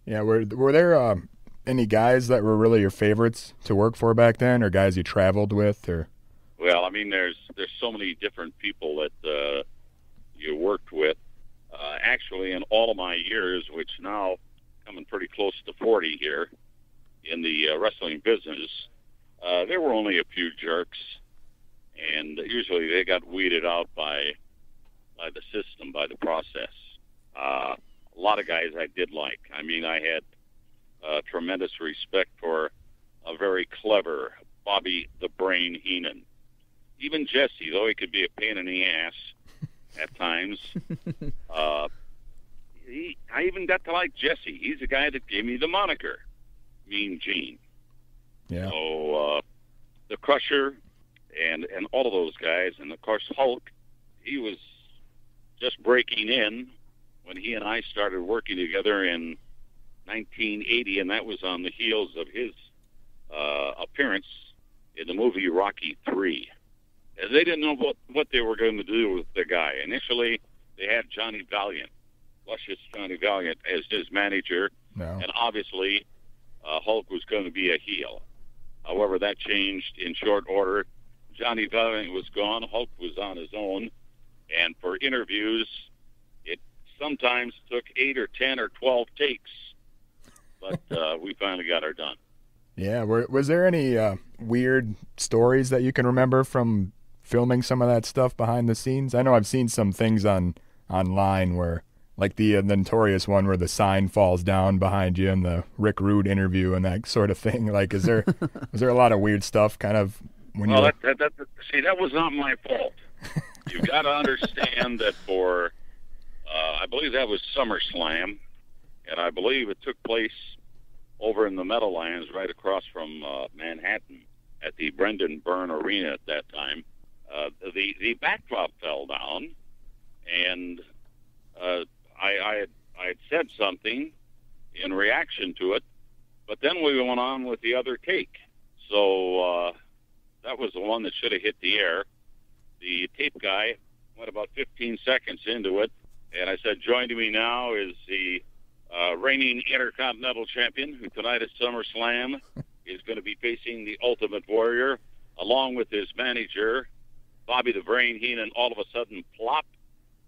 Yeah, were there any guys that were really your favorites to work for back then, or guys you traveled with, or? Well, I mean, there's so many different people that you worked with. Actually, in all of my years, which now coming pretty close to 40 here in the wrestling business, there were only a few jerks, and usually they got weeded out by the system, by the process. A lot of guys I did like. I mean, I had tremendous respect for a very clever Bobby the Brain Heenan. Even Jesse, though he could be a pain in the ass at times. I even got to like Jesse. He's the guy that gave me the moniker, Mean Gene. Yeah. So the Crusher and all of those guys, and of course Hulk, he was just breaking in when he and I started working together in 1980, and that was on the heels of his appearance in the movie Rocky III. And they didn't know what they were going to do with the guy. Initially, they had Johnny Valiant, luscious Johnny Valiant, as his manager, No. and obviously Hulk was going to be a heel. However, that changed in short order. Johnny Valiant was gone. Hulk was on his own. And for interviews, it sometimes took 8 or 10 or 12 takes. But we finally got her done. Yeah. Was there any weird stories that you can remember from filming some of that stuff behind the scenes? I know I've seen some things online where, like the notorious one where the sign falls down behind you in the Rick Rude interview and that sort of thing. Like, was there a lot of weird stuff kind of when you? Well, see, that was not my fault. You've got to understand that for, I believe that was SummerSlam, and I believe it took place over in the Meadowlands right across from Manhattan at the Brendan Byrne Arena at that time. The backdrop fell down, and I had said something in reaction to it, but then we went on with the other take. So that was the one that should have hit the air. The tape guy went about 15 seconds into it, and I said, joining me now is the reigning Intercontinental Champion, who tonight at SummerSlam is going to be facing the Ultimate Warrior, along with his manager, Bobby the Brain Heenan. All of a sudden, plop,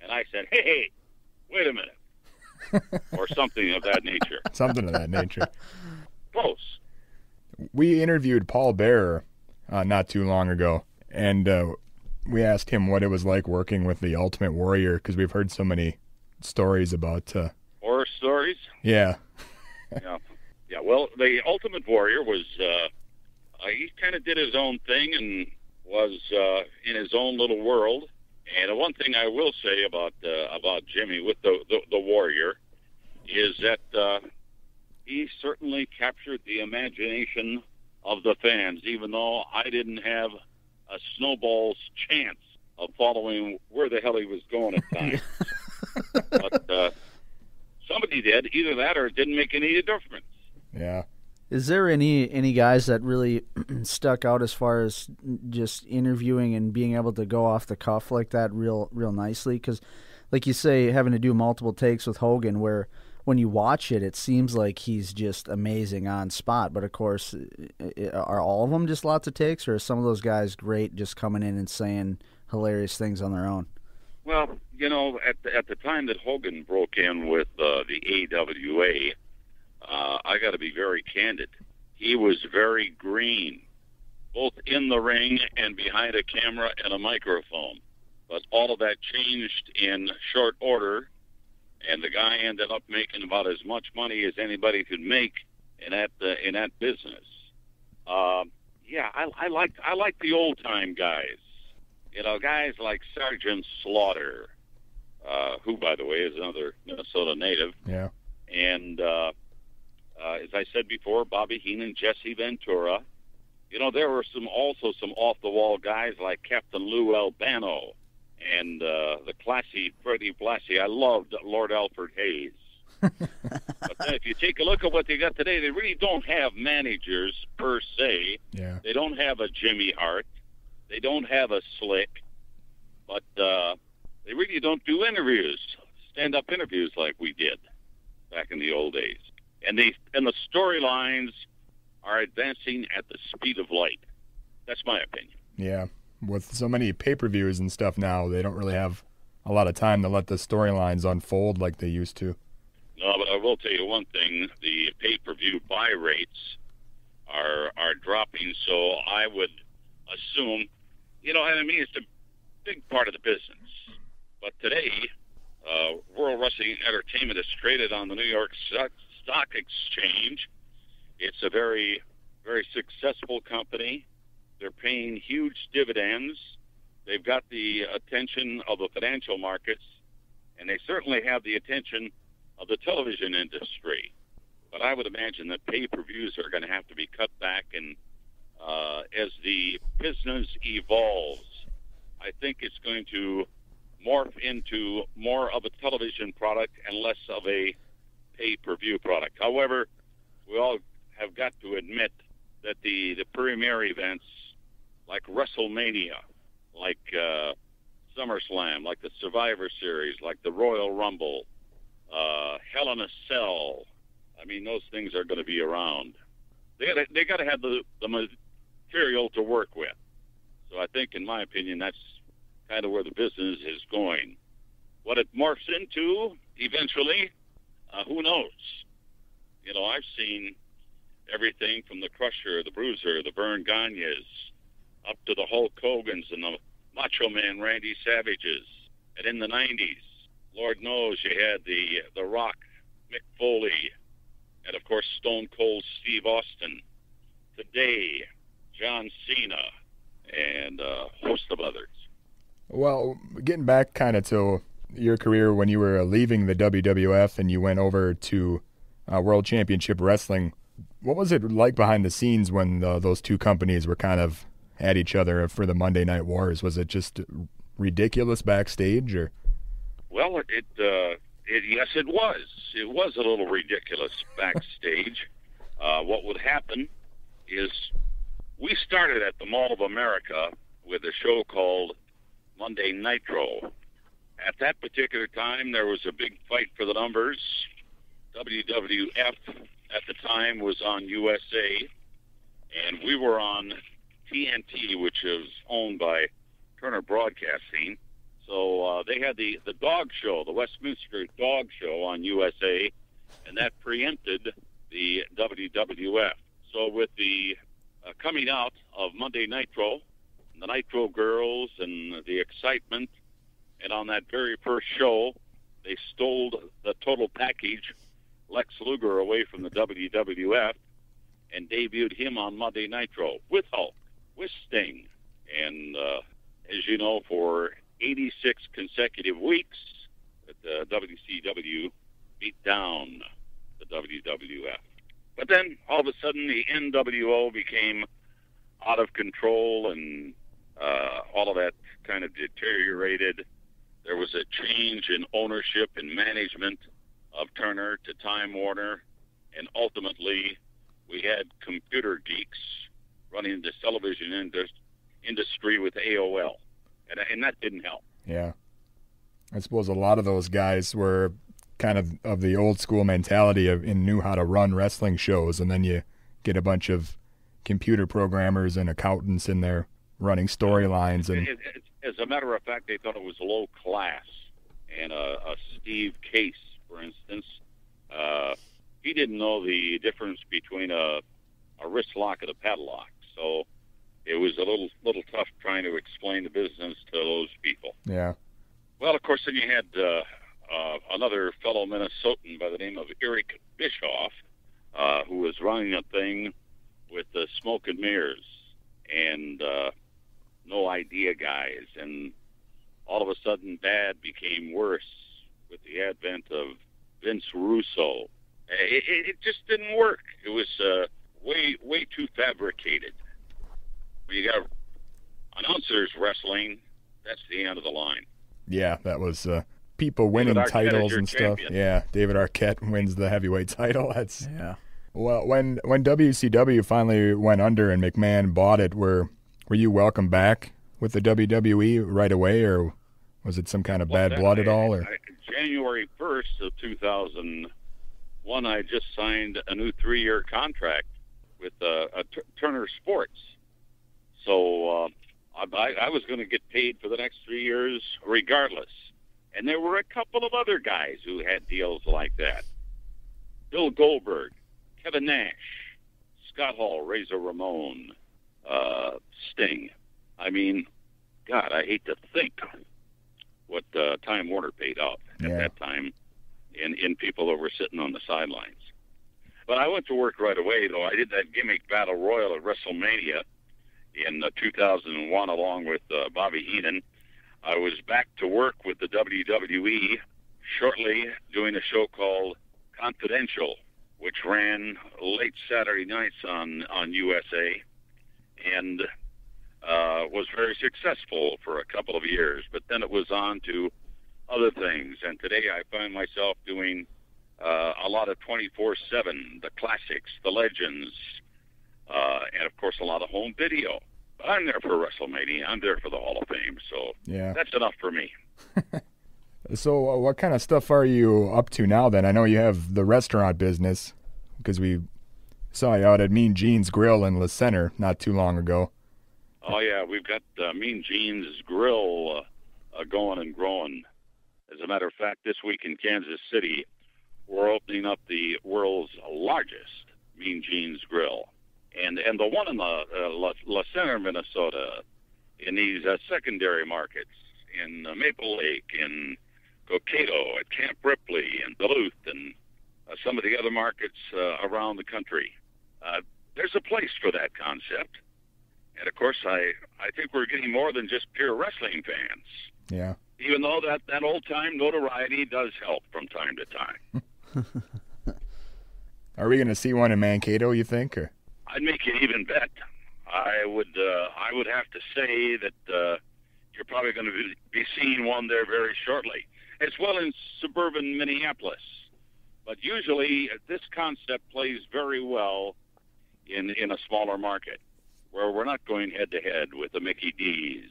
and I said, hey, wait a minute, or something of that nature. Something of that nature. Close. We interviewed Paul Bearer not too long ago, and we asked him what it was like working with the Ultimate Warrior, because we've heard so many stories about... Horror stories? Yeah. Yeah, well, the Ultimate Warrior was... he kind of did his own thing and was in his own little world. And the one thing I will say about Jimmy with the Warrior is that he certainly captured the imagination of the fans, even though I didn't have a snowball's chance of following where the hell he was going at times. But somebody did. Either that or it didn't make any difference. Yeah. Is there any guys that really stuck out as far as just interviewing and being able to go off the cuff like that real nicely? Because, like you say, having to do multiple takes with Hogan, where when you watch it, it seems like he's just amazing on spot. But, of course, are all of them just lots of takes, or are some of those guys great just coming in and saying hilarious things on their own? Well, you know, at the time that Hogan broke in with the AWA, I got to be very candid. He was very green, both in the ring and behind a camera and a microphone. But all of that changed in short order, and the guy ended up making about as much money as anybody could make in that business. Yeah, I like the old time guys. You know, guys like Sergeant Slaughter, who, by the way, is another Minnesota native. Yeah. And as I said before, Bobby Heenan, Jesse Ventura. You know, there were also some off-the-wall guys like Captain Lou Albano and the classy Freddie Blassie. I loved Lord Alfred Hayes. But then if you take a look at what they got today, they really don't have managers per se. Yeah. They don't have a Jimmy Hart. They don't have a Slick. But they really don't do interviews, stand-up interviews like we did back in the old days. and the storylines are advancing at the speed of light. That's my opinion. Yeah, with so many pay-per-views and stuff now, they don't really have a lot of time to let the storylines unfold like they used to. No, but I will tell you one thing: the pay-per-view buy rates are dropping. So I would assume, I mean, it's a big part of the business. But today, World Wrestling Entertainment is traded on the New York Stock Exchange. It's a very, very successful company. They're paying huge dividends. They've got the attention of the financial markets, and they certainly have the attention of the television industry. But I would imagine that pay-per-views are going to have to be cut back, and as the business evolves, I think it's going to morph into more of a television product and less of a pay-per-view product. However, we all have got to admit that the premier events like WrestleMania, like SummerSlam, like the Survivor Series, like the Royal Rumble, Hell in a Cell, I mean, those things are going to be around. They got to have the material to work with. So I think, in my opinion, that's kind of where the business is going. What it morphs into eventually, who knows? I've seen everything from the Crusher, the Bruiser, the Vern Gagnes, up to the Hulk Hogans and the Macho Man Randy Savages. And in the 90s, Lord knows you had the Rock, Mick Foley, and, of course, Stone Cold Steve Austin. Today, John Cena, and a host of others. Well, getting back kind of to your career when you were leaving the WWF and you went over to World Championship Wrestling, what was it like behind the scenes when those two companies were kind of at each other for the Monday Night Wars? Was it just ridiculous backstage, or? Well, yes, it was. It was a little ridiculous backstage. What would happen is we started at the Mall of America with a show called Monday Nitro. At that particular time, there was a big fight for the numbers. WWF at the time was on USA, and we were on TNT, which is owned by Turner Broadcasting. So they had the dog show, the Westminster Dog Show on USA, and that preempted the WWF. So with the coming out of Monday Nitro, the Nitro Girls and the excitement, and on that very first show, they stole the total package, Lex Luger, away from the WWF and debuted him on Monday Nitro with Hulk, with Sting. And as you know, for 86 consecutive weeks, the WCW beat down the WWF. But then, all of a sudden, the NWO became out of control, and all of that kind of deteriorated. There was a change in ownership and management of Turner to Time Warner, and ultimately, we had computer geeks running the television industry with AOL, and that didn't help. Yeah. I suppose a lot of those guys were kind of the old school mentality and knew how to run wrestling shows, and then you get a bunch of computer programmers and accountants in there running storylines. And as a matter of fact, they thought it was low class. And a Steve Case, for instance, he didn't know the difference between a wrist lock and a padlock. So it was a little tough trying to explain the business to those people. Yeah. Well, of course, then you had another fellow Minnesotan by the name of Eric Bischoff, who was running a thing with the Smoke and Mirrors and No Idea guys. And all of a sudden, bad became worse with the advent of Vince Russo. It just didn't work. It was way too fabricated. When you got announcers wrestling, that's the end of the line. Yeah, that was people winning titles and stuff. Champion. Yeah, David Arquette wins the heavyweight title. That's Well, when WCW finally went under and McMahon bought it, were you welcomed back with the WWE right away, or was it some kind of bad blood at all? Or January 1st of 2000, One, I just signed a new 3-year contract with Turner Sports. So I was going to get paid for the next 3 years regardless. And there were a couple of other guys who had deals like that. Bill Goldberg, Kevin Nash, Scott Hall, Razor Ramon, Sting. I mean, God, I hate to think what Time Warner paid out at that time in people that were sitting on the sidelines. But I went to work right away, though. I did that gimmick battle royal at WrestleMania in 2001 along with Bobby Heenan. I was back to work with the WWE shortly doing a show called Confidential, which ran late Saturday nights on USA, and was very successful for a couple of years. But then it was on to other things, and today I find myself doing a lot of 24/7, the classics, the legends, and of course a lot of home video. But I'm there for WrestleMania. I'm there for the Hall of Fame, so that's enough for me. So what kind of stuff are you up to now then? I know you have the restaurant business, because we saw you out at Mean Gene's Grill in La Center not too long ago. Oh, yeah, we've got Mean Gene's Grill going and growing. As a matter of fact, this week in Kansas City, we're opening up the world's largest Mean Gene's Grill. And the one in La Center, Minnesota, in these secondary markets, in Maple Lake, in Cokato, at Camp Ripley, and Duluth, and some of the other markets around the country. There's a place for that concept. And, of course, I think we're getting more than just pure wrestling fans. Yeah. Even though that old-time notoriety does help from time to time. Are we going to see one in Mankato, you think? Or? I'd make an even bet. I would have to say that you're probably going to be seeing one there very shortly, as well in suburban Minneapolis. But usually this concept plays very well in a smaller market, where we're not going head-to-head with the Mickey D's,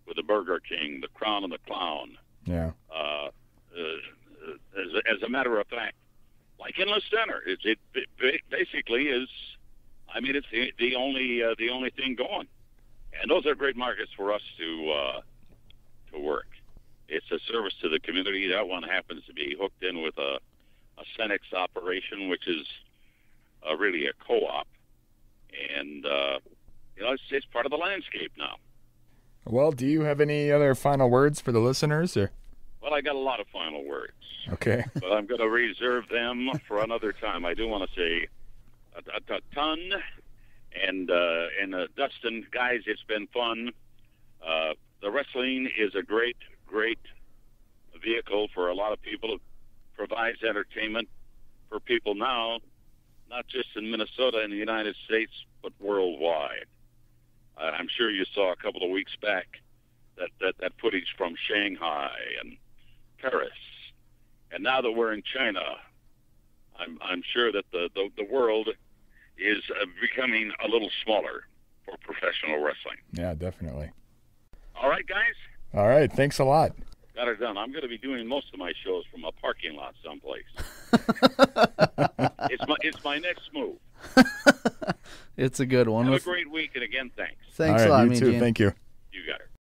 with the Burger King, the Crown and the Clown. Yeah. As a matter of fact, like in La Center, it basically is. I mean, it's the only thing going, and those are great markets for us to work. It's a service to the community. That one happens to be hooked in with a Cenex operation, which is really a co-op, and it's part of the landscape now. Well, do you have any other final words for the listeners? Or? Well, I got a lot of final words. Okay. But I'm going to reserve them for another time. I do want to say a ton. And Dustin, guys, it's been fun. The wrestling is a great, great vehicle for a lot of people. It provides entertainment for people now, not just in Minnesota and the United States, but worldwide. I'm sure you saw a couple of weeks back that footage from Shanghai and Paris. And now that we're in China, I'm sure that the world is becoming a little smaller for professional wrestling. Yeah, definitely. All right, guys? All right, thanks a lot. Got it done. I'm going to be doing most of my shows from a parking lot someplace. It's my next move. It's a good one. Have a great week, and again, thanks. Thanks a lot, you too. Gene. Thank you. You got it.